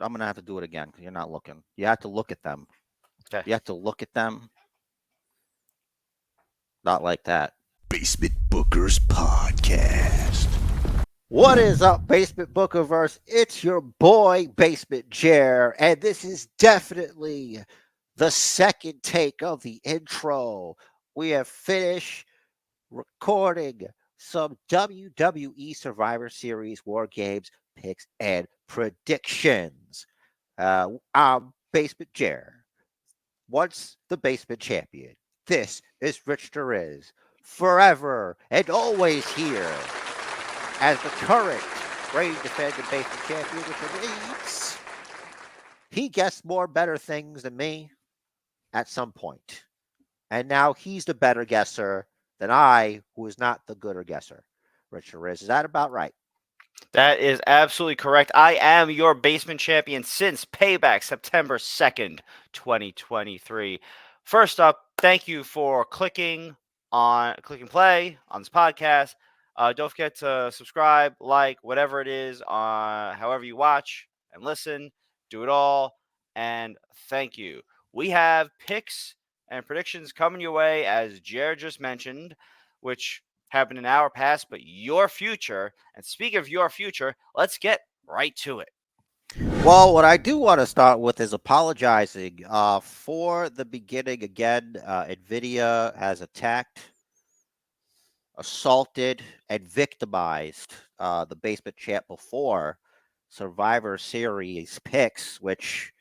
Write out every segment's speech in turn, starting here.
I'm gonna have to do it again because you're not looking. You have to look at them. Okay. You have to look at them. Not like that. Basement Bookers Podcast. What is up, Basement Bookerverse? It's your boy, BasementJer, and this is definitely the second take of the intro. We have finished recording some WWE Survivor Series War Games picks and predictions. I'm BasementJer, once the basement champion. This is Rich Derez, forever and always here as the current reigning defending basement champion, which means he guessed more better things than me at some point. And now he's the better guesser than I, who is not the gooder guesser. Richard Riz, is that about right? That is absolutely correct. I am your basement champion since Payback, September 2nd, 2023. First up, thank you for clicking play on this podcast. Don't forget to subscribe, like, whatever it is, however you watch and listen. Do it all. And thank you. We have picks and predictions coming your way, as Jared just mentioned, which happened in our past, but your future. And speaking of your future, let's get right to it. Well, what I do want to start with is apologizing for the beginning. Again, NVIDIA has attacked, assaulted, and victimized the basement champ before Survivor Series picks, which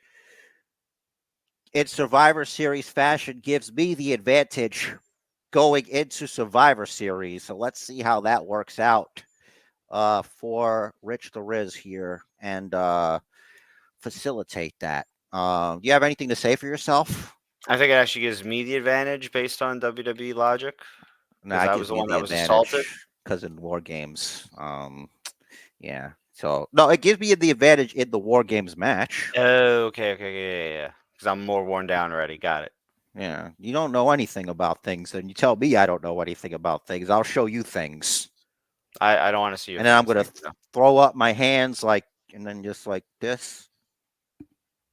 in Survivor Series fashion gives me the advantage going into Survivor Series. So let's see how that works out for Rich the Riz here and facilitate that. Do you have anything to say for yourself? I think it actually gives me the advantage based on WWE logic No, because it I was gives the me one the that was assaulted. advantage because in War Games, yeah. So no, it gives me the advantage in the War Games match. Oh, okay, yeah. Because I'm more worn down already. Got it. Yeah, you don't know anything about things, and you tell me I don't know anything about things. I'll show you things, I don't want to see your and then I'm things. gonna Thank you. throw up my hands like, and then just like this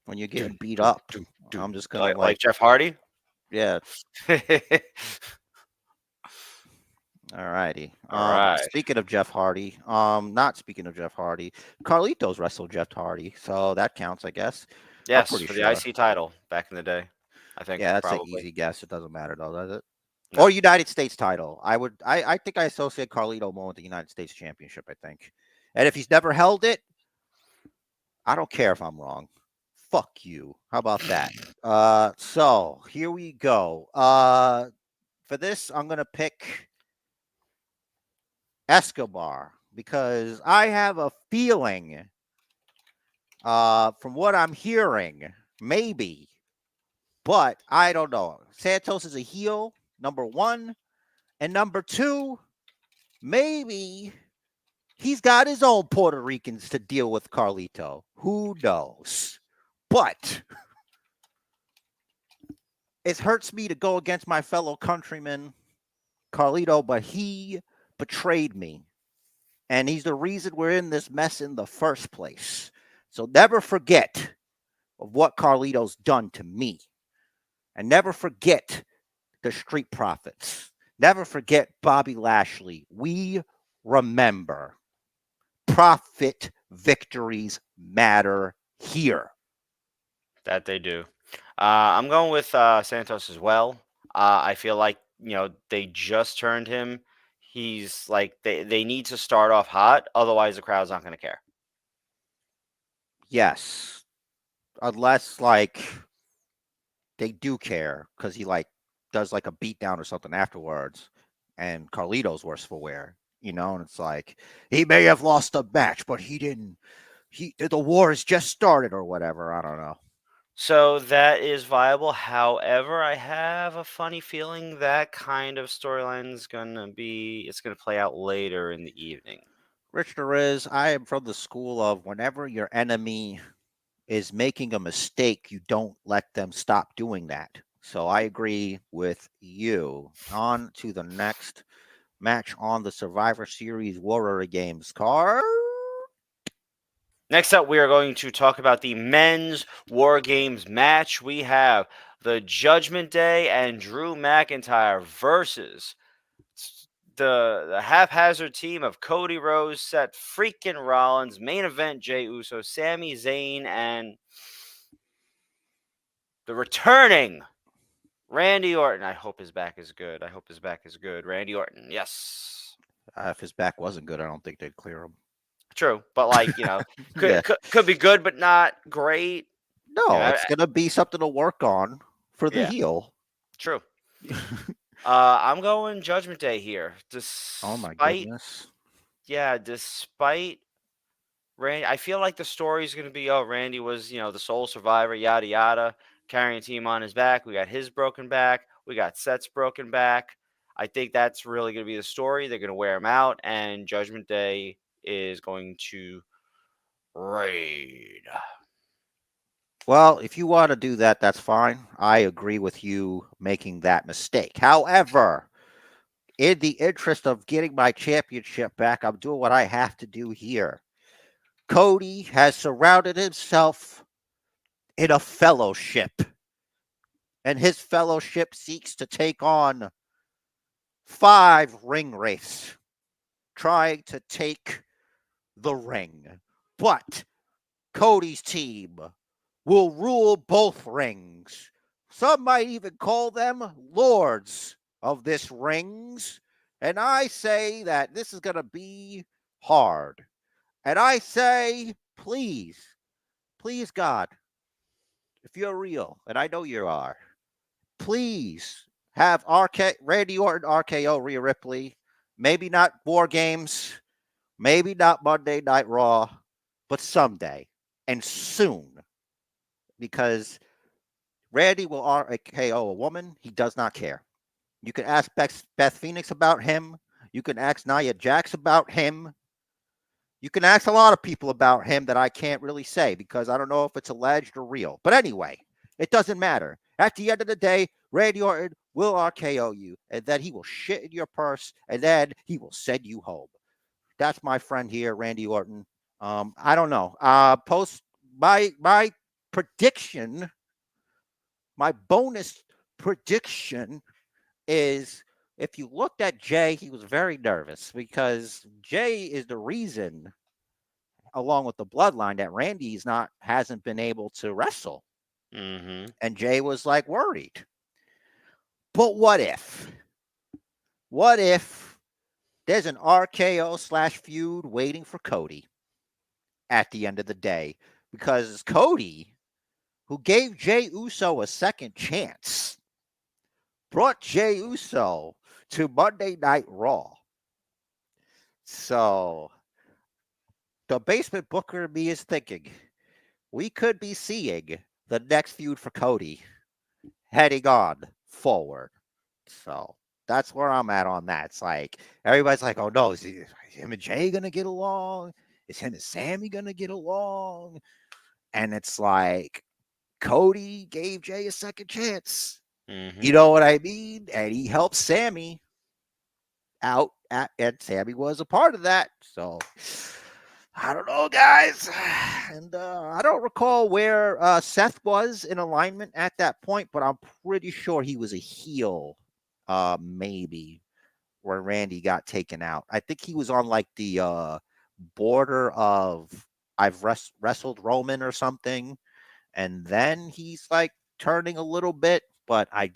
when you're getting Dun, beat dun, up. dun, dun. I'm just gonna Like like, Jeff Hardy. yeah. All righty. All right. Speaking of Jeff Hardy, not speaking of Jeff Hardy, Carlitos wrestled Jeff Hardy, so that counts, I guess. I'm Yes, pretty for the sure. IC title back in the day. I think Yeah, that's an probably. easy guess. It doesn't matter though, does it? No. Or United States title. I think I associate Carlito more with the United States Championship, I think. And if he's never held it, I don't care if I'm wrong. Fuck you. How about that? So here we go. For this, I'm gonna pick Escobar because I have a feeling, from what I'm hearing, maybe, but I don't know. Santos is a heel, number one, and number two, maybe he's got his own Puerto Ricans to deal with Carlito. Who knows? But it hurts me to go against my fellow countryman, Carlito, but he betrayed me. And he's the reason we're in this mess in the first place. So never forget of what Carlito's done to me. And never forget the Street Profits. Never forget Bobby Lashley. We remember. Profit victories matter here. That they do. I'm going with Santos as well. I feel like they just turned him. He's like they need to start off hot, otherwise the crowd's not going to care. Yes. Unless like they do care because he like does like a beatdown or something afterwards, and Carlito's worse for wear, and it's like he may have lost a match, but he didn't. The war has just started or whatever. I don't know. So that is viable. However, I have a funny feeling that kind of storyline is it's gonna play out later in the evening. Rich Derez, I am from the school of whenever your enemy is making a mistake, you don't let them stop doing that. So I agree with you. On to the next match on the Survivor Series Warrior Games card. Next up, we are going to talk about the men's War Games match. We have the Judgment Day and Drew McIntyre versus the haphazard team of Cody Rhodes, Seth freaking Rollins, main event Jey Uso, Sami Zayn, and the returning Randy Orton. I hope his back is good. I hope his back is good. Randy Orton, yes. If his back wasn't good, I don't think they'd clear him. True, but like Yeah. could be good, but not great. No, it's gonna be something to work on for the Yeah, heel. true. I'm going Judgment Day here. Oh my Despite, goodness. despite Randy, I feel like the story is going to be, oh, Randy was, the sole survivor, yada yada, carrying a team on his back. We got his broken back. We got Seth's broken back. I think that's really going to be the story. They're going to wear him out, and Judgment Day is going to raid. Well, if you want to do that, that's fine. I agree with you making that mistake. However, in the interest of getting my championship back, I'm doing what I have to do here. Cody has surrounded himself in a fellowship, and his fellowship seeks to take on 5 ring wraiths, trying to take the ring. But Cody's team will rule both rings. Some might even call them lords of this rings. And I say that this is going to be hard. And I say, please, please, God, if you're real, and I know you are, please have Randy Orton RKO Rhea Ripley. Maybe not War Games, maybe not Monday Night Raw, but someday and soon. Because Randy will RKO a woman. He does not care. You can ask Beth Phoenix about him. You can ask Nia Jax about him. You can ask a lot of people about him that I can't really say because I don't know if it's alleged or real. But anyway, it doesn't matter. At the end of the day, Randy Orton will RKO you, and then he will shit in your purse, and then he will send you home. That's my friend here, Randy Orton. I don't know. Post my prediction, my bonus prediction is if you looked at Jay, he was very nervous because Jay is the reason, along with the bloodline, that Randy's not hasn't been able to wrestle. Mm-hmm. And Jay was like worried. But what if? What if there's an RKO / feud waiting for Cody at the end of the day? Because Cody, who gave Jey Uso a second chance, brought Jey Uso to Monday Night Raw. So the basement booker in me is thinking we could be seeing the next feud for Cody heading on forward. So that's where I'm at on that. It's like everybody's like, oh no, is him and Jay gonna get along? Is him and Sammy gonna get along? And it's like Cody gave Jay a second chance. Mm-hmm. You know what I mean? And he helped Sammy out, and Sammy was a part of that. So I don't know, guys. And I don't recall where Seth was in alignment at that point, but I'm pretty sure he was a heel, maybe, where Randy got taken out. I think he was on like the border of I've wrestled Roman or something, and then he's like turning a little bit. But I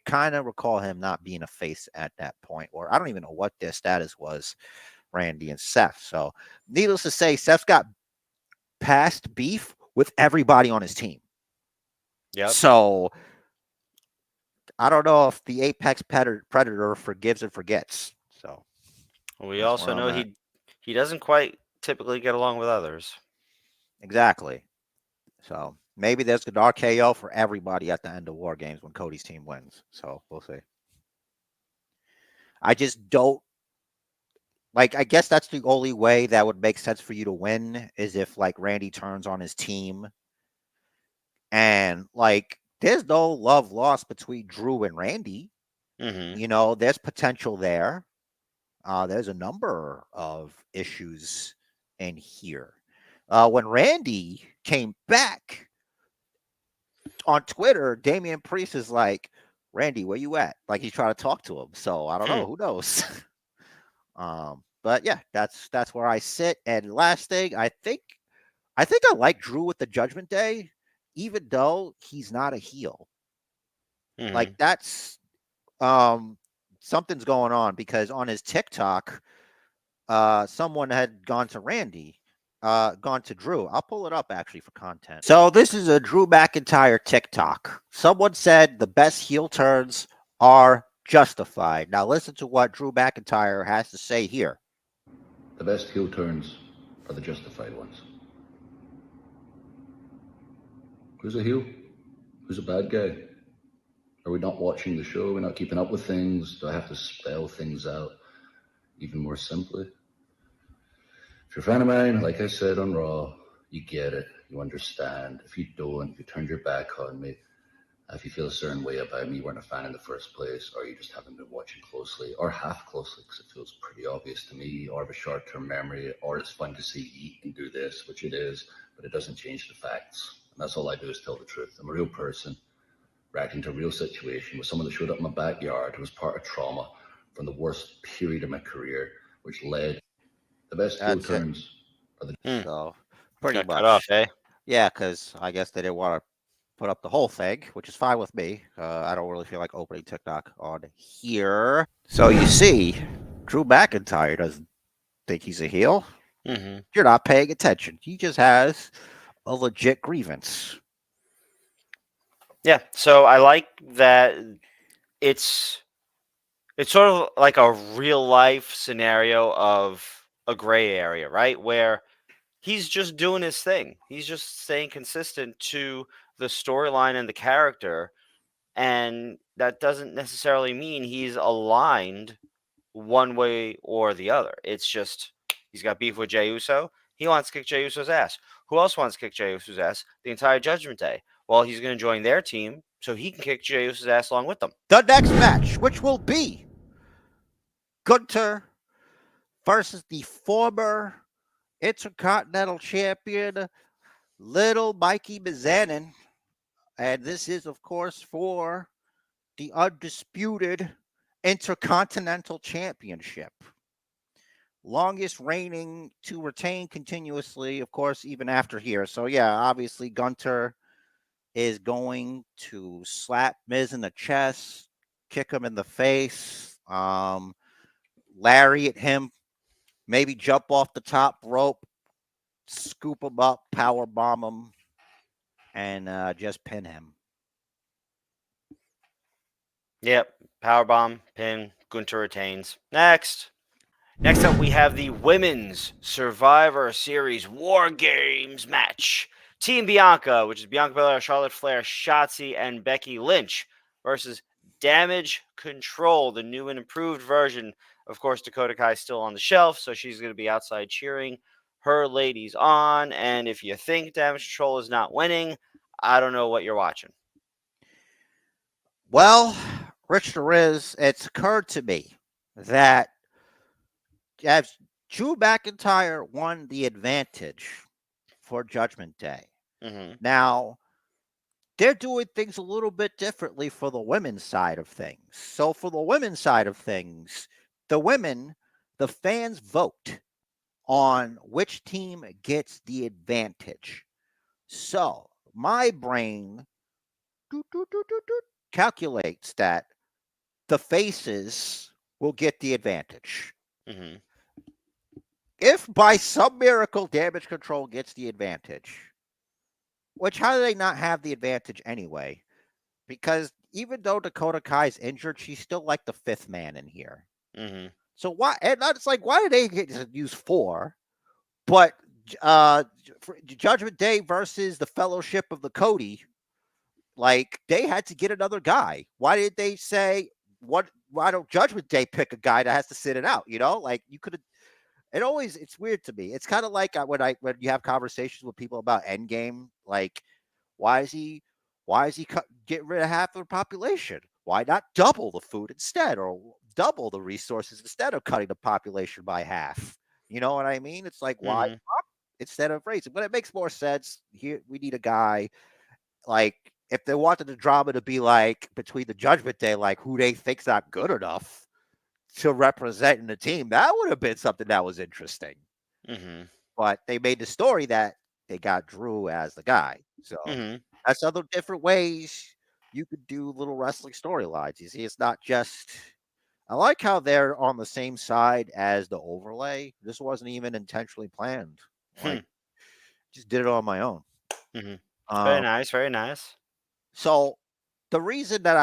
kind of recall him not being a face at that point, or I don't even know what their status was, Randy and Seth. So, needless to say, Seth's got past beef with everybody on his team. Yep. So, I don't know if the apex predator forgives and forgets. So, We that's where also I'm know at. he doesn't quite typically get along with others. Exactly. So, maybe there's an RKO for everybody at the end of War Games when Cody's team wins. So, we'll see. I just don't like. I guess that's the only way that would make sense for you to win is if like Randy turns on his team. And like, there's no love lost between Drew and Randy. Mm-hmm. You know, there's potential there. There's a number of issues in here. When Randy came back on Twitter, Damian Priest is like, Randy, where you at? Like he's trying to talk to him. So I don't know. Who knows? But yeah, that's where I sit. And last thing, I think I like Drew with the Judgment Day, even though he's not a heel. Like Hmm. that's um something's going on because on his TikTok, someone had gone to Drew. I'll pull it up actually for content. So this is a Drew McIntyre TikTok. Someone said the best heel turns are justified. Now listen to what Drew McIntyre has to say here. The best heel turns are the justified ones. Who's a heel? Who's a bad guy? Are we not watching the show? Are we not keeping up with things? Do I have to spell things out even more simply? If you're a fan of mine, like I said on Raw, you get it. You understand. If you don't, if you turned your back on me, if you feel a certain way about me, you weren't a fan in the first place, or you just haven't been watching closely, or half closely, because it feels pretty obvious to me, or have a short-term memory, or it's fun to see you can do this, which it is, but it doesn't change the facts. And that's all I do is tell the truth. I'm a real person, reacting to a real situation with someone that showed up in my backyard who was part of trauma from the worst period of my career, which led the best heel That's it. turns are the Hmm. So pretty Got cut off, much. eh? Yeah, because I guess they didn't want to put up the whole thing, which is fine with me. I don't really feel like opening TikTok on here. So you see, Drew McIntyre doesn't think he's a heel. Hmm. You're not paying attention. He just has a legit grievance. Yeah. So I like that it's it's sort of like a real life scenario of a gray area, right? Where he's just doing his thing. He's just staying consistent to the storyline and the character, and that doesn't necessarily mean he's aligned one way or the other. It's just he's got beef with Jey Uso. He wants to kick Jey Uso's ass. Who else wants to kick Jey Uso's ass? The entire Judgment Day. Well, he's going to join their team so he can kick Jey Uso's ass along with them. The next match, which will be Gunther versus the former Intercontinental Champion, Little Mikey Mizanin. And this is, of course, for the undisputed Intercontinental Championship. Longest reigning to retain continuously, of course, even after here. So, yeah, obviously, Gunther is going to slap Miz in the chest, kick him in the face, lariat him, maybe jump off the top rope, scoop him up, power bomb him, and just pin him. Yep. Powerbomb, pin, Gunther retains. Next. Next up, we have the Women's Survivor Series Wargames match. Team Bianca, which is Bianca Belair, Charlotte Flair, Shotzi, and Becky Lynch, versus Damage Control, the new and improved version. Of course, Dakota Kai is still on the shelf, so she's going to be outside cheering her ladies on. And if you think Damage Control is not winning, I don't know what you're watching. Well, Rich the Riz, it's occurred to me that as Drew McIntyre won the advantage for Judgment Day. Mm-hmm. Now, they're doing things a little bit differently for the women's side of things. So, for the women's side of things, the fans vote on which team gets the advantage. So, my brain calculates that the faces will get the advantage. Mm-hmm. If by some miracle Damage Control gets the advantage, which how do they not have the advantage anyway? Because even though Dakota Kai's injured, she's still like the fifth man in here. Mm-hmm. So why? And it's like, why did they use four? But uh, Judgment Day versus the Fellowship of the Cody, like they had to get another guy. Why did they say what? Why don't Judgment Day pick a guy that has to sit it out? You know, like you could have. It's weird to me. It's kind of like when you have conversations with people about Endgame, like why is he get rid of half of the population? Why not double the food instead, or double the resources instead of cutting the population by half? You know what I mean? It's like why? Mm-hmm. instead of racing. But it makes more sense. Here we need a guy like if they wanted the drama to be like between the Judgment Day, like who they think's not good enough to represent in the team, that would have been something that was interesting. Mm-hmm. But they made the story that they got Drew as the guy. So Mm-hmm. that's other different ways you could do little wrestling storylines. You see, it's not just. I like how they're on the same side as the overlay. This wasn't even intentionally planned. Like, just did it on my own. Mm-hmm. Very Um, nice. Very nice. so the reason that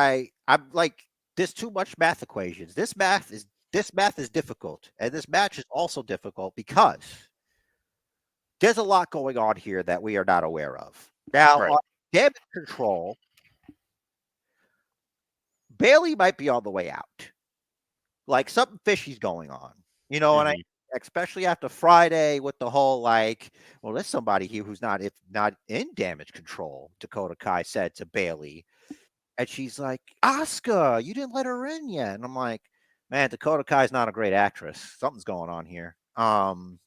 I'm like there's too much math equations. This math is difficult, and this match is also difficult because there's a lot going on here that we are not aware of. Now, Right. on damage control, Bailey might be on the way out. Like something fishy's going on. You know, and I Mm-hmm. especially after Friday with the whole like, well, there's somebody here who's not if not in damage control. Dakota Kai said to Bailey, and she's like, Asuka, you didn't let her in yet. And I'm like, man, Dakota Kai's not a great actress. Something's going on here. And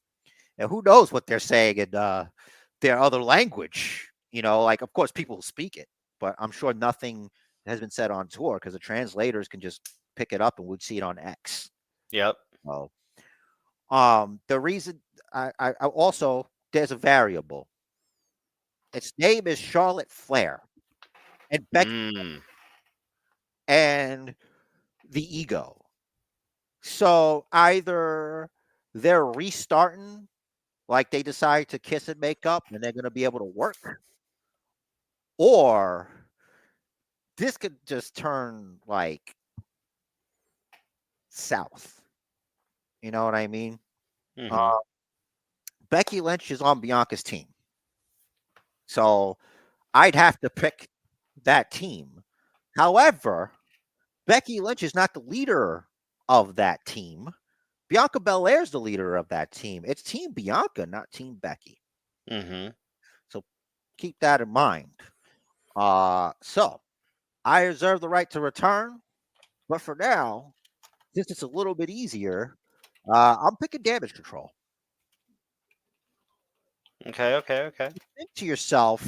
who knows what they're saying in their other language? You know, like of course people speak it, but I'm sure nothing has been said on tour because the translators can just pick it up and we'd see it on X. Yep. Oh, the reason I also there's a variable. Its name is Charlotte Flair and Becky Mm. and the ego. So either they're restarting, like they decide to kiss and make up, and they're going to be able to work, or this could just turn like south. You know what I mean? Uh, Mm-hmm. Becky Lynch is on Bianca's team, so I'd have to pick that team. However, Becky Lynch is not the leader of that team. Bianca Belair's the leader of that team. It's Team Bianca, not Team Becky. Mm-hmm. So keep that in mind. So I reserve the right to return, but for now, since it's a little bit easier, I'm picking damage control. Okay. Okay. Okay. Think to yourself,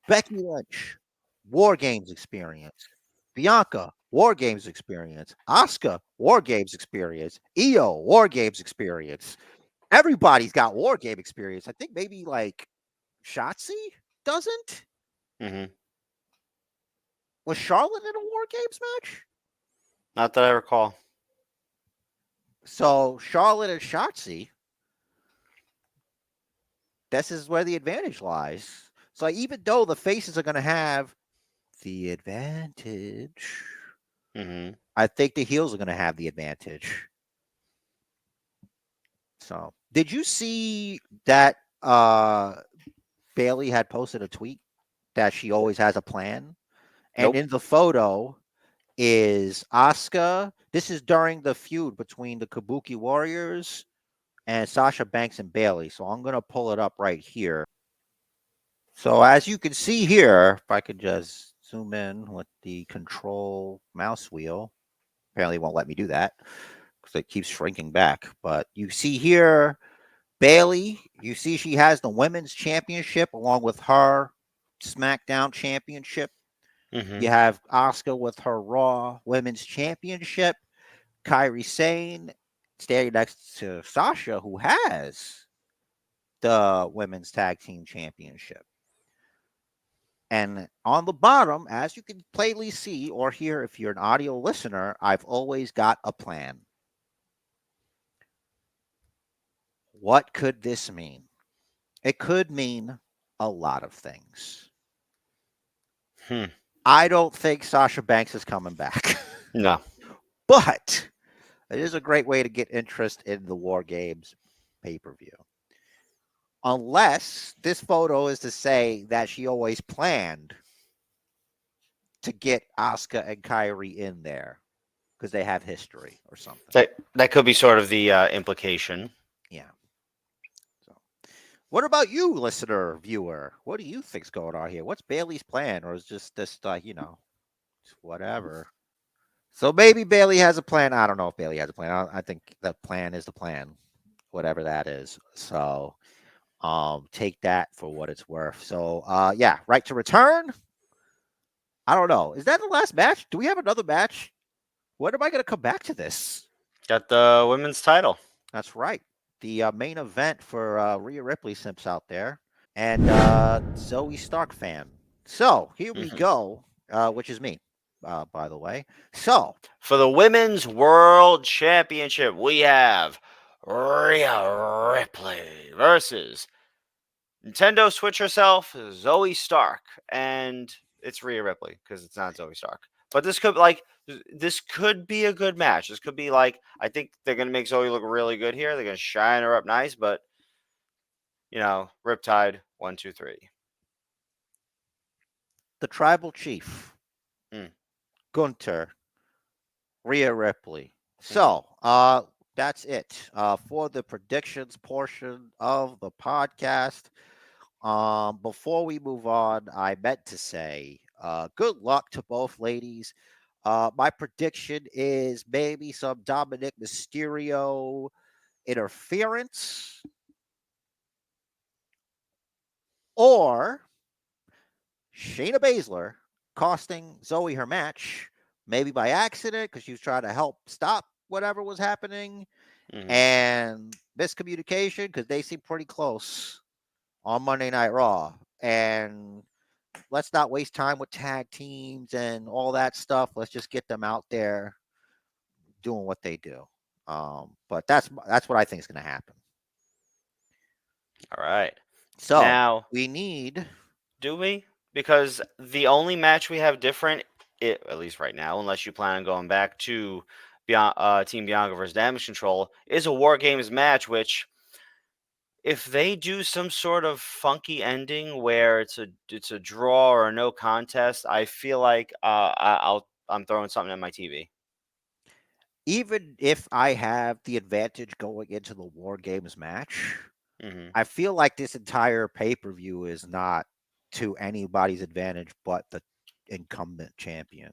Becky Lynch, War Games experience. Bianca, War Games experience. Asuka, War Games experience. Io, War Games experience. Everybody's got War Game experience. I think maybe like Shotzi doesn't. Mm-hmm. Was Charlotte in a War Games match? Not that I recall. So Charlotte and Shotzi, this is where the advantage lies. So even though the faces are going to have the advantage, Mm-hmm. I think the heels are going to have the advantage. So, did you see that Bailey had posted a tweet that she always has a plan? And Nope. in the photo is Asuka. This is during the feud between the Kabuki Warriors and Sasha Banks and Bailey. So I'm going to pull it up right here. So as you can see here, if I could just zoom in with the control mouse wheel, apparently it won't let me do that because it keeps shrinking back. But you see here, Bailey, you see she has the women's championship along with her SmackDown championship. Mm-hmm. You have Asuka with her Raw Women's Championship. Kairi Sane standing next to Sasha, who has the Women's Tag Team Championship. And on the bottom, as you can plainly see or hear if you're an audio listener, I've always got a plan. What could this mean? It could mean a lot of things. Hmm. I don't think Sasha Banks is coming back, No. but it is a great way to get interest in the War Games pay per view. Unless this photo is to say that she always planned to get Asuka and Kyrie in there because they have history or something. That could be sort of the implication. Yeah. So, what about you, listener, viewer? What do you think's going on here? What's Bailey's plan, or is just this, whatever? So maybe Bailey has a plan. I don't know if Bailey has a plan. I think the plan is the plan. whatever that is. So take that for what it's worth. So yeah, right to return. I don't know. Is that the last match? Do we have another match? When am I going to come back to this? Got the women's title. That's right. The main event for Rhea Ripley simps out there and Zoe Stark fan. So here we Hmm. go, which is me, by the way. So For the Women's World Championship, we have Rhea Ripley versus Nintendo Switch herself, Zoe Stark, and it's Rhea Ripley because it's not Zoe Stark. But this could be a good match. This could be like I think they're gonna make Zoe look really good here. They're gonna shine her up nice, but Riptide 1, 2, 3. the tribal chief, Mm. Gunther, Rhea Ripley. Hmm. So that's it for the predictions portion of the podcast. Before we move on, I meant to say, good luck to both ladies. My prediction is maybe some Dominic Mysterio interference or Shayna Baszler costing Zoe her match, maybe by accident because she was trying to help stop whatever was happening, Hmm. and miscommunication because they seem pretty close on Monday Night Raw. And let's not waste time with tag teams and all that stuff. Let's just get them out there doing what they do. But that's what I think is going to happen. All right. So Now, we need do we? Because the only match we have different, at least right now, unless you plan on going back to Team Bianca versus Damage Control, is a War Games match. Which, if they do some sort of funky ending where it's a draw or a no contest, I feel like I'm throwing something at my TV. even if I have the advantage going into the War Games match, Hmm. I feel like this entire pay per view is not to anybody's advantage but the incumbent champion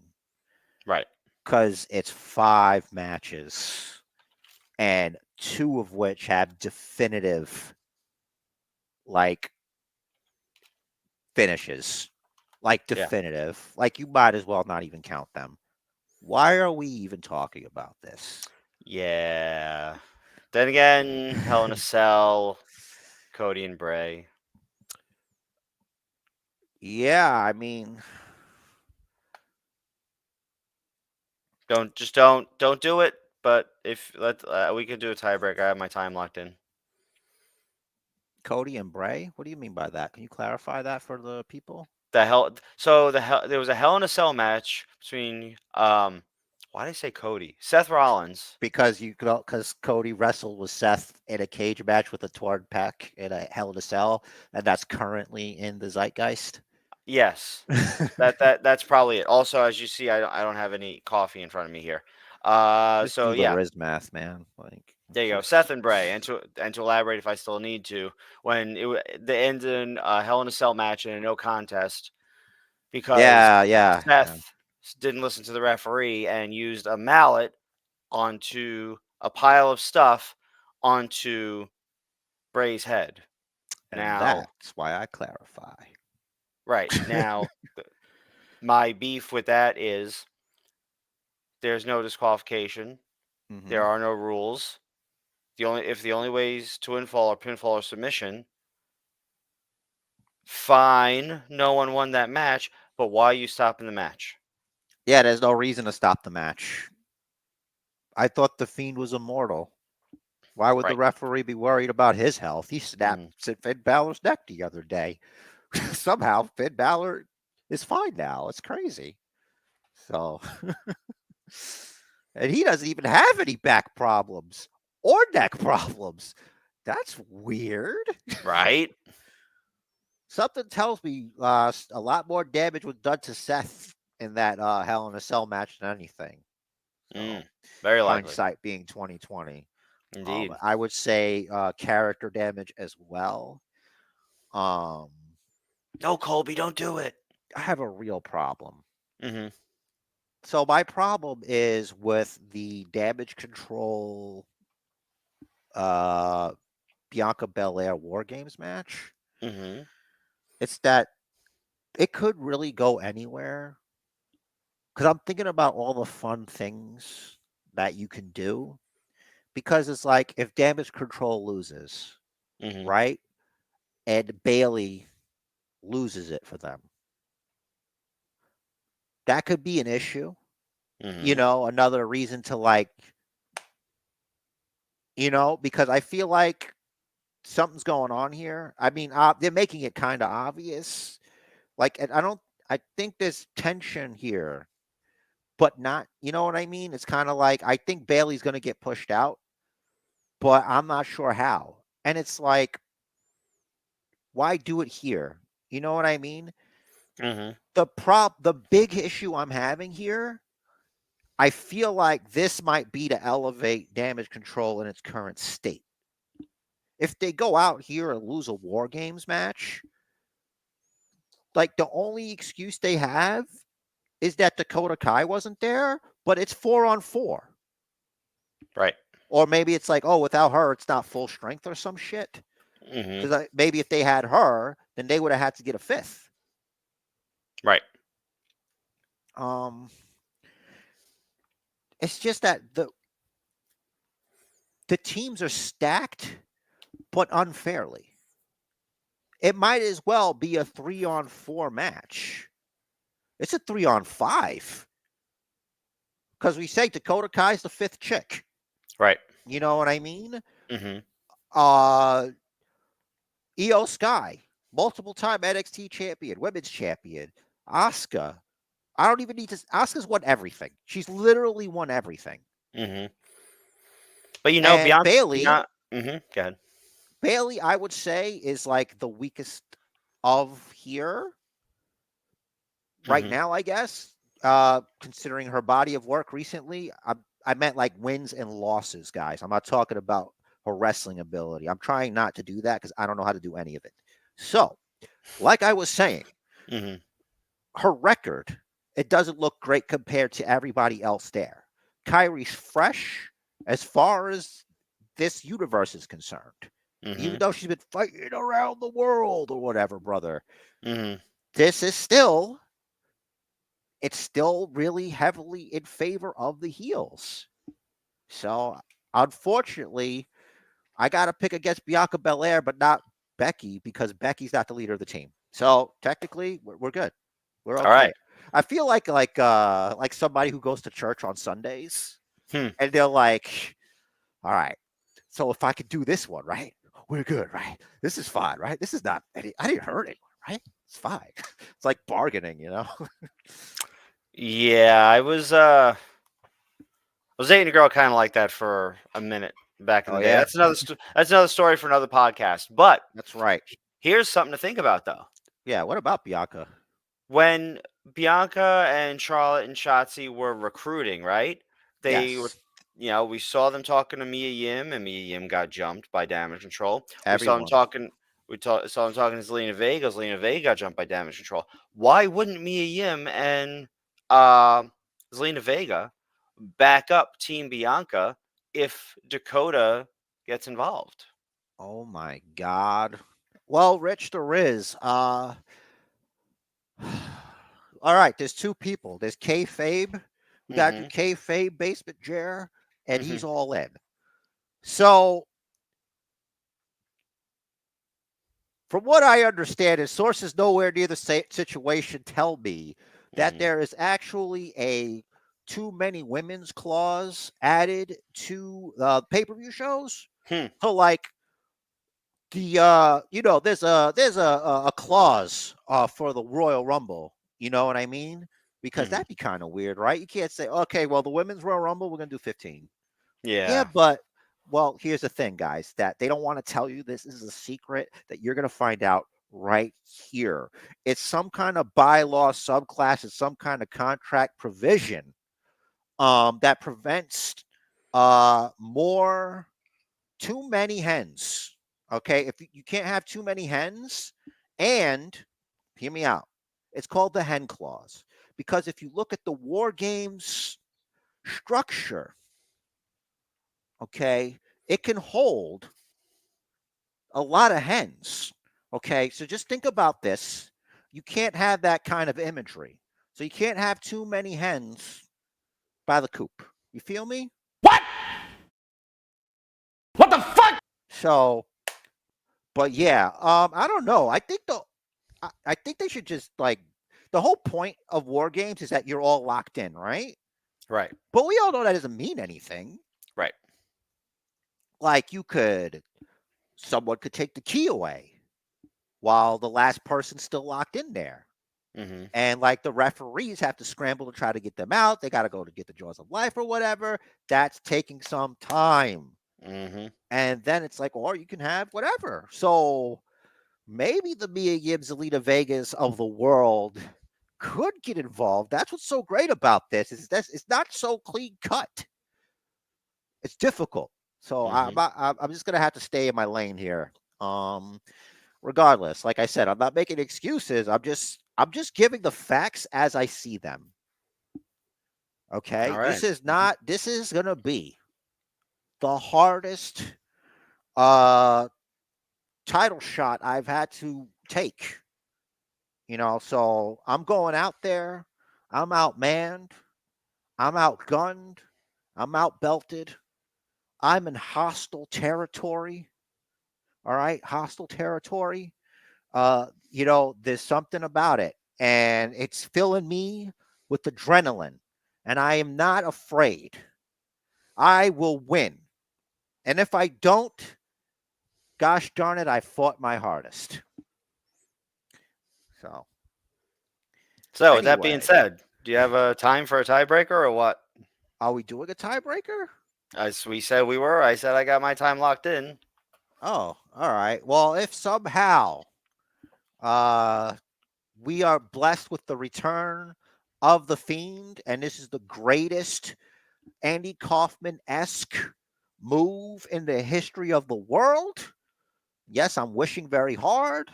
Right. because it's 5 matches and 2 of which have definitive like finishes, like Yeah. definitive. Like you might as well not even count them. Why are we even talking about this? Yeah. Then again, Hell in a Cell, Cody and Bray. Yeah, I mean, Don't do it. But if we could do a tiebreak. I have my time locked in. Cody and Bray. What do you mean by that? Can you clarify that for the people? There was a Hell in a Cell match between why did I say Cody? Seth Rollins. Because because Cody wrestled with Seth in a cage match with a torn pec in a Hell in a Cell, and that's currently in the zeitgeist. Yes. That's probably it. Also, as you see, I don't have any coffee in front of me here. Just So do the yeah, Riz math, man. Like, there you go. Seth and Bray, and to elaborate if I still need to, when the end in Hell in a Cell match in a no contest because yeah. Seth didn't listen to the referee and used a mallet onto a pile of stuff onto Bray's head. And Now, that's why I clarify. right now, my beef with that is there's no disqualification. Hmm. There are no rules. The only ways to infall are pinfall or submission, fine. No one won that match, but why are you stopping the match? Yeah, there's no reason to stop the match. I thought the Fiend was immortal. Why would the Right. referee be worried about his health? He Mm. snapped Finn Balor's neck the other day. Somehow Finn Balor is fine now. It's crazy. So, and he doesn't even have any back problems or neck problems. That's weird. Right. Something tells me a lot more damage was done to Seth in that Hell in a Cell match than anything. So, Mm. Very likely. hindsight being 2020. Indeed. I would say character damage as well. Um, No, Colby, don't do it. I have a real problem. Hmm. So my problem is with the damage control uh, Bianca Belair War Games match. Mm-hmm. It's that it could really go anywhere because I'm thinking about all the fun things that you can do. Because it's like if Damage Control loses, Mm-hmm. right, and Bailey loses it for them, that could be an issue. Mm-hmm. Another reason to like, because I feel like something's going on here. I mean, they're making it kind of obvious. Like, and I think there's tension here, but not, you know what I mean? It's kind of like, I think Bailey's going to get pushed out, but I'm not sure how. And it's like, why do it here? You know what I mean? Mm-hmm. The big issue I'm having here, I feel like this might be to elevate Damage Control in its current state. If they go out here and lose a War Games match, like the only excuse they have is that Dakota Kai wasn't there, but it's 4-on-4. Right. Or maybe it's like, oh, without her, it's not full strength or some shit. Mm-hmm. Because maybe if they had her, then they would have had to get a fifth. Right. Um, it's just that the teams are stacked, but unfairly. It might as well be a 3-on-4 match. It's a 3-on-5 because we say Dakota Kai's the fifth chick. Right. You know what I mean? Mm-hmm. Uh, Io Sky, multiple time NXT champion, women's champion. Asuka. I don't even need to. Asuka's won everything. She's literally won everything. Mm-hmm. But And Bianca. Bailey, Mm-hmm. Go ahead. Bailey, I would say is like the weakest of here right Mm-hmm. now. I guess, considering her body of work recently. I meant like wins and losses, guys. I'm not talking about her wrestling ability. I'm trying not to do that because I don't know how to do any of it. So, like I was saying, Mm-hmm. her record, it doesn't look great compared to everybody else there. Kyrie's fresh as far as this universe is concerned. Mm-hmm. Even though she's been fighting around the world or whatever, brother, Mm-hmm. this is still, it's still really heavily in favor of the heels. So, unfortunately, I got to pick against Bianca Belair, but not Becky because Becky's not the leader of the team. So, technically, we're good. We're All right. okay. I feel like somebody who goes to church on Sundays Hmm. and they're like, all right, so if I could do this one, right? We're good, right? This is fine, right? This is not I didn't hurt anyone, right? It's fine. It's like bargaining, you know? Yeah, I was dating a girl kind of like that for a minute back in Oh the day. yeah, That's another story for another podcast. But that's right. here's something to think about though. Yeah, what about Bianca? When Bianca and Charlotte and Shotzi were recruiting, right? They were, Yes. we saw them talking to Mia Yim, and Mia Yim got jumped by Damage Control. We saw them Everyone. talking. Saw them talking to Zelina Vega. Zelina Vega got jumped by Damage Control. Why wouldn't Mia Yim and Zelina Vega back up Team Bianca if Dakota gets involved? Oh my god. Well, Rich the Riz. All right, there's two people. There's Kayfabe. We gotta do Mm-hmm. Kayfabe BasementJer, and Mm-hmm. he's all in. So from what I understand, and sources nowhere near the situation tell me that Mm-hmm. there is actually a too many women's clause added to pay-per-view shows. Hmm. So like there's a clause for the Royal Rumble. You know what I mean? Because Mm-hmm. that'd be kind of weird, right? You can't say, okay, well, the women's Royal Rumble, we're gonna do 15. Yeah, Yeah. but well, here's the thing, guys, that they don't want to tell you this. This is a secret that you're gonna find out right here. It's some kind of bylaw subclass, it's some kind of contract provision that prevents more too many hens. Okay, if you can't have too many hens, and hear me out, it's called the hen clause because if you look at the war games structure, okay, it can hold a lot of hens. Okay, so just think about this. You can't have that kind of imagery. So you can't have too many hens by the coop. You feel me? What? What the fuck? So, but yeah, I don't know. I think they should just like the whole point of war games is that you're all locked in, right? Right. But we all know that doesn't mean anything. Right. Like someone could take the key away while the last person's still locked in there. Mm-hmm. And like the referees have to scramble to try to get them out. They got to go to get the jaws of life or whatever. That's taking some time. Mm-hmm. And then it's like, or you can have whatever. So maybe the Mia Yim's Alita Vegas of the world could get involved. That's what's so great about this is that it's not so clean cut. It's difficult. So Mm-hmm. I'm just gonna have to stay in my lane here. Regardless, like I said, I'm not making excuses. I'm just giving the facts as I see them. Okay, All right. this is gonna be the hardest uh title shot I've had to take. So I'm going out there, I'm outmanned, I'm outgunned, I'm outbelted, I'm in hostile territory. All right, hostile territory. There's something about it, and it's filling me with adrenaline, and I am not afraid. I will win. And if I don't, gosh darn it, I fought my hardest. So with that being Anyway, said, do you have a time for a tiebreaker or what? are we doing a tiebreaker? As we said we were, I said I got my time locked in. Oh, all right. Well, if somehow uh we are blessed with the return of the Fiend, and this is the greatest Andy Kaufman-esque move in the history of the world. Yes, I'm wishing very hard,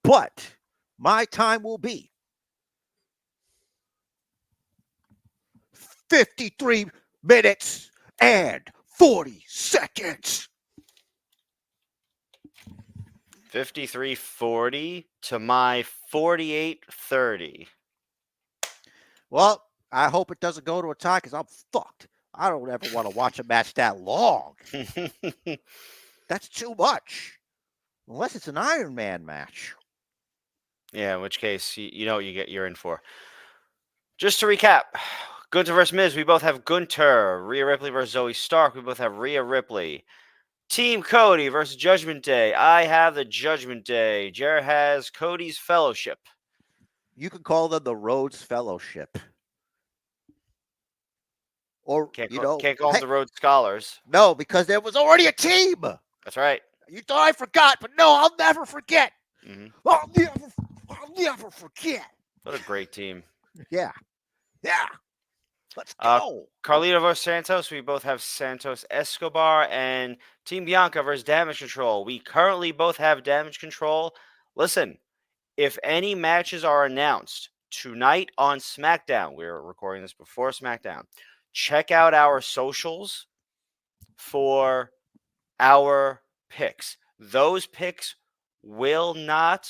but my time will be 53 minutes and 40 seconds. 53-40 to my 48-30. Well, I hope it doesn't go to a tie because I'm fucked. I don't ever want to watch a match that long. That's too much. Unless it's an Iron Man match. Yeah, in which case, you know what you're in for. Just to recap, Gunther versus Miz, we both have Gunther. Rhea Ripley versus Zoey Stark, we both have Rhea Ripley. Team Cody versus Judgment Day. I have the Judgment Day. Jer has Cody's Fellowship. You could call them the Rhodes Fellowship. Or, Can't call them the Rhodes Scholars. No, because there was already a team. That's right. You thought I forgot, but no, I'll never forget. Mm-hmm. I'll never forget. What a great team. Yeah. Let's go. Carlito versus Santos. We both have Santos Escobar, and Team Bianca versus Damage Control. We currently both have Damage Control. Listen, if any matches are announced tonight on SmackDown, we're recording this before SmackDown, check out our socials for our picks. Those picks will not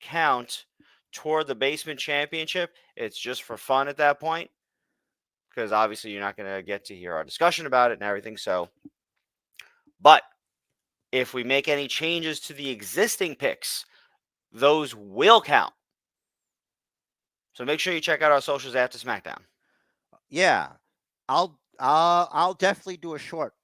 count toward the Basement Championship. It's just for fun at that point, because obviously you're not going to get to hear our discussion about it and everything. But if we make any changes to the existing picks, those will count. So make sure you check out our socials after SmackDown. Yeah, I'll definitely do a short,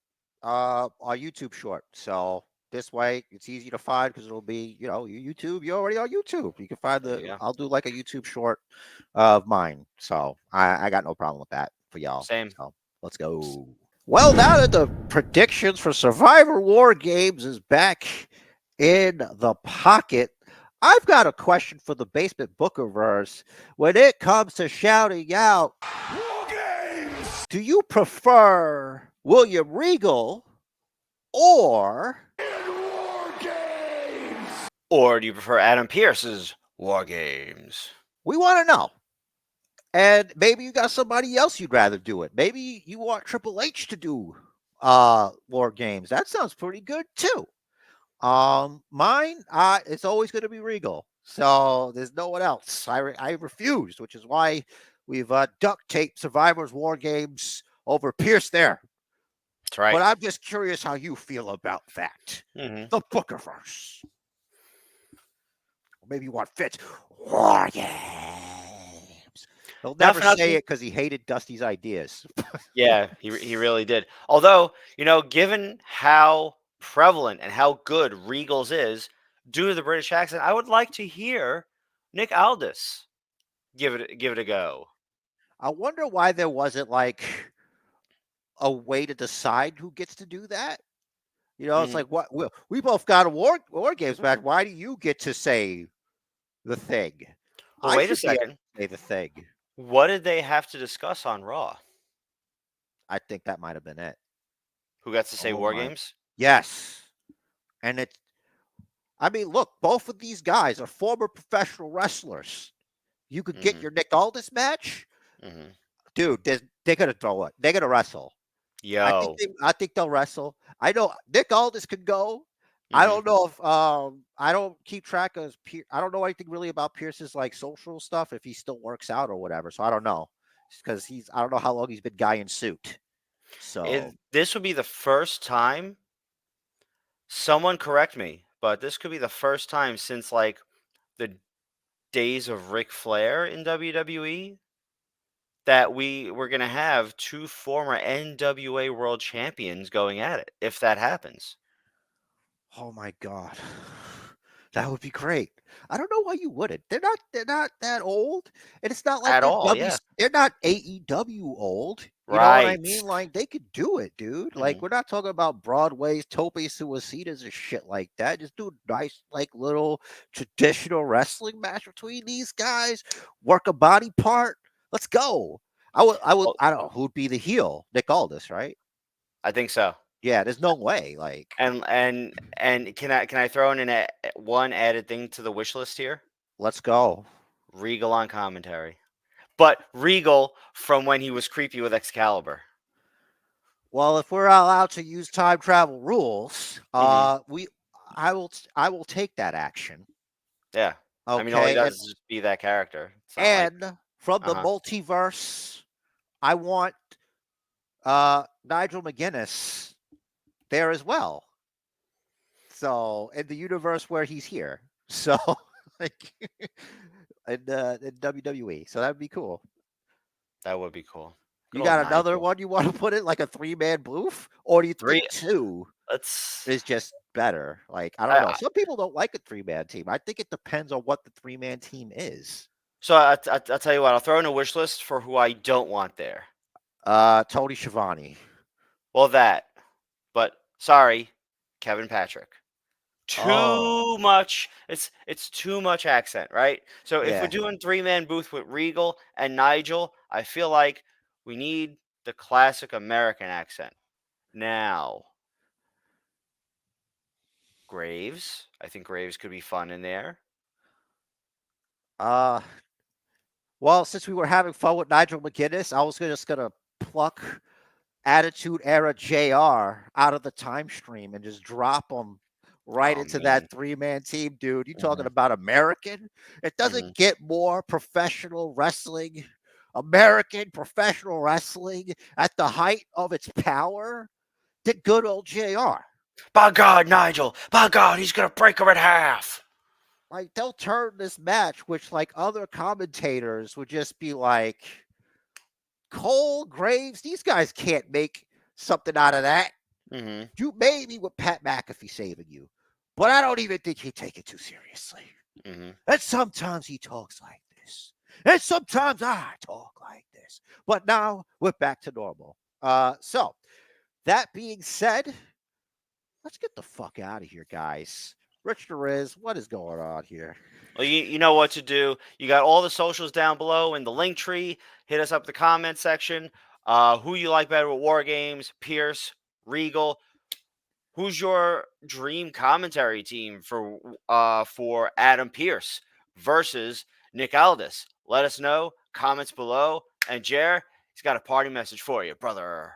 our YouTube short. So this way it's easy to find because it'll be, YouTube. You're already on YouTube. You can find I'll do like a YouTube short of mine. So I got no problem with that for y'all. Same. So let's go. Well, now that the predictions for Survivor War Games is back in the pocket, I've got a question for the Basement Bookerverse. When it comes to shouting out War Games, do you prefer William Regal or War Games? Or do you prefer Adam Pearce's War Games? We want to know. And maybe you got somebody else you'd rather do it. Maybe you want Triple H to do war games. That sounds pretty good too. Mine, it's always going to be Regal. So there's no one else. I refused, which is why we've duct taped Survivor's War Games over Pierce there. That's right. But I'm just curious how you feel about that. Mm-hmm. The Bookerverse. Or maybe you want Fitz. War Games. He'll Not never for say nothing. it because he hated Dusty's ideas. Yeah, he really did. Although, given how prevalent and how good Regals is due to the British accent, I would like to hear Nick Aldis give it a go. I wonder why there wasn't like a way to decide who gets to do that. It's Hmm. like what we both got a war games match. Why do you get to say the thing? Well, I wait a should be able second. to say the thing. What did they have to discuss on Raw? I think that might have been it. Who got to say Oh War my, Games? yes. And it's. I mean, look, both of these guys are former professional wrestlers. You could get Hmm. your Nick Aldis match, Hmm. dude. They're gonna throw it. They're gonna wrestle. Yo. I think they'll wrestle. I know Nick Aldis could go. I Hmm. don't know if I don't keep track of I don't know anything really about Pierce's like social stuff if he still works out or whatever. So I don't know because I don't know how long he's been guy in suit. So This would be the first time. Someone correct me, but this could be the first time since like the days of Ric Flair in WWE that we're gonna have two former NWA World Champions going at it. If that happens oh my god. That would be great. I don't know why you wouldn't. They're not that old. And it's not like at all, yeah, they're not AEW old. You know what I right. mean? Like they could do it, dude. Like Hmm. we're not talking about Broadway's Tope Suicidas or shit like that. Just do a nice, like little traditional wrestling match between these guys. Work a body part. Let's go. Well, I don't know who'd be the heel. Nick Aldis, right? I think so. Yeah, there's no way. Like, And can I throw in one added thing to the wish list here? let's go. Regal on commentary, but Regal from when he was creepy with Excalibur. Well, if we're allowed to use time travel rules, Hmm. I will take that action. Yeah, I mean all he Okay, does is just be that character. It's not like and from uh the huh. multiverse, I want Nigel McGuinness there as well. So in the universe where he's here, so like in WWE, so that'd be cool. That would be cool. Good You old got another Nigel. one you want to put in like a 3-man booth, or do you think Three. two Let's. is just better? Like I don't know. I, Some people don't like a 3-man team. I think it depends on what the 3-man team is. so I'll tell you what. I'll throw in a wish list for who I don't want there. Tony Schiavone. Well, that. But sorry, Kevin Patrick. Oh, Too much. It's too much accent, right? So if we're yeah. doing 3-man booth with Regal and Nigel, I feel like we need the classic American accent. Now, Graves. I think Graves could be fun in there. Uh, well, since we were having fun with Nigel McGuinness, I was just gonna pluck Attitude Era JR out of the time stream and just drop him right Oh into man. that 3-man team, dude. You talking Hmm. about American? It Hmm. doesn't get more professional wrestling, American professional wrestling at the height of its power than good old JR. By God, Nigel! By God, he's gonna break her in half. Like they'll turn this match, which like other commentators would just be like, Cole Graves, these guys can't make something out of that. Hmm. You maybe with Pat McAfee saving you, but I don't even think he take it too seriously. Hmm. And sometimes he talks like this, and sometimes I talk like this. But now we're back to normal. So that being said, let's get the fuck out of here, guys. Rich Riz, what is going on here? Well, you know what to do. You got all the socials down below in the link tree. Hit us up in the comment section. Who you like better with War Games? Pierce, Regal. Who's your dream commentary team for Adam Pierce versus Nick Aldis? Let us know. Comments below. And Jer, he's got a party message for you, brother.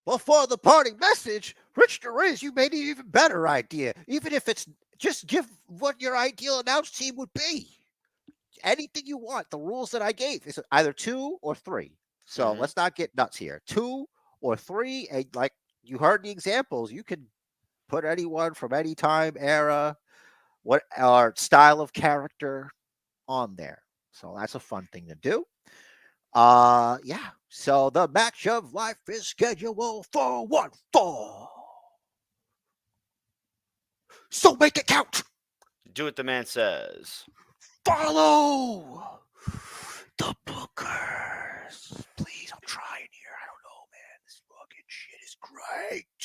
before the parting message, Rich Riz, you made an even better idea. Even if it's just give what your ideal announce team would be. Anything you want. The rules that I gave is either 2 or 3. So Mhm. let's not get nuts here. 2 or 3, and like you heard the examples, you can put anyone from any time, era, what or style of character on there. So that's a fun thing to do. Yeah. So the match of life is scheduled for 1-4. So make it count. Do what the man says. Follow the bookers. Please, I'm trying here. I don't know, man. This fucking shit is great.